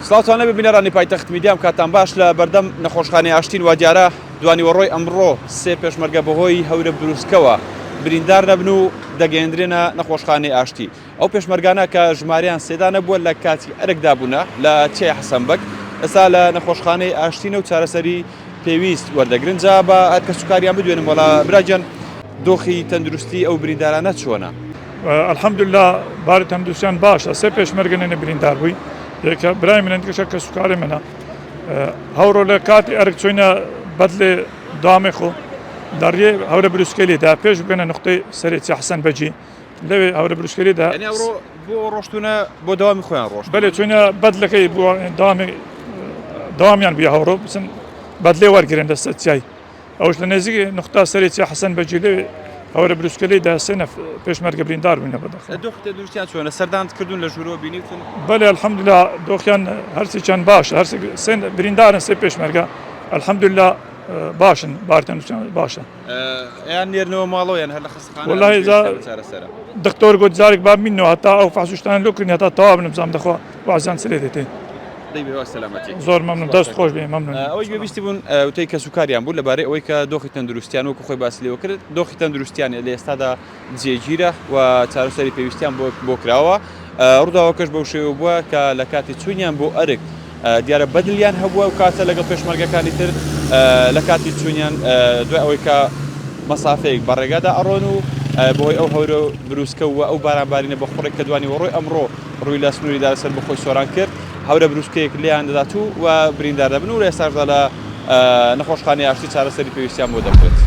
سڵاتوانە ببینەرانی پایتەخت میدیام کاتان باش لە بەردەم نەخۆشخانەی ئاشتین وا دیارە دوانی وەڕۆی ئەمڕۆ سێ پێشمەرگە بەهۆی هەورە بروسکەوە بریندار نەبن و دەگەیەندرێنە نەخۆشخانەی ئاشتی. ئەو پێشمەرگانە کە ژماریان سێدا نەبووە لە کاتی ئەرکدا بوونە لە چێ حەسەنبەک ئێستا لە نەخۆشخانەی ئاشتینە و چارەسەری پێویست وەردەگرن. جا بە هەرکە سوکاریان بدوێنم وەڵا براجان دۆخی تەندروستی ئەو بریندارانە چۆنە؟ الحەمدوللا باری تەندروستیان باشە. سێ پێشمەرگەنێنە بریندار بووی یەکە برای منە دیکەشە کە سوکاری منە هەوڕۆ لە کاتی ئەرک چۆینە بەدلێ دامێ خۆ دەڕیێ هەورە بروسکەلیدا پێش بگەنە نقطەی سەرێکی حەسەن بەجی لەوێ هەورە بروسکەلیدا بۆ ڕۆشتونە بۆ داوامی خۆیان ڕۆژ بەلێ چۆینە بەدلەکەی بۆ داوامیان بیا هەوڕۆ بچن بەدلێ وەرگرن دەستە چای ئەوش لە نێزیکی نقطە سەرێکی حەسەن بەجی لەوێ هەورە بروسکەلیدا سێنە پێشمەرگە بریندار بووینە بەدەخە. دۆخی تەندروستیان چۆنە سەردانت کردوون لە ژوورەوە بینیتن؟ بەلێ الحەمدوللا دۆخیان هەرچیان باشە هەرچی سێن بریندارن سێ پێشمەرگە الحەمدوللا باشن باری تەندروستیان باشە. یان نێرنەوە ماڵەوەیان هەر لە خستخانە وەڵاهی دکتۆر گوت جارێک با بینەوە هەتا ئەو فەحشوشتان لۆ کردنی هەتا تەواو بنمزان دەخوا وازیان سرێ دێتێ. زۆر مەمنون دەست خۆش بێ مەمنون. ئەوەی گوێبیستی بوون وتەی کە سوکاریان بوو لەبارەی ئەوەی کە دۆخی تەندروستیان وەکو خۆی باسی لێوە کرد دۆخی تەندروستیان لە ئێستادا جێگیرە و چارەسەری پێویستیان بۆ کراوە. ڕووداوەکەش بەو شێوە بووە کە لە کاتی چوونیان بۆ ئەرک دیارە بەدلیان هەبووە و کاتە لەگەڵ پێشمەرگەکانی تر لە کاتی چوونیان دوای ئەوەی کە مەسافەیەک بەڕێگادا ئەڕۆن و بۆی ئەو هەورە بروسکە و ئەو بارانبارینە بە خۆڕێک کە دوانی وەڕۆی ئەمڕۆ ڕووی لە سنووریدا لەسەر بەخۆی سۆران کرد هەورە بروسکەیەک لێیان دەدات و بریندار دەبن و لە ئێستاشدا لە نەخۆشخانەی ئاشتی چارەسەری پێویستیان بۆ دەکرێت.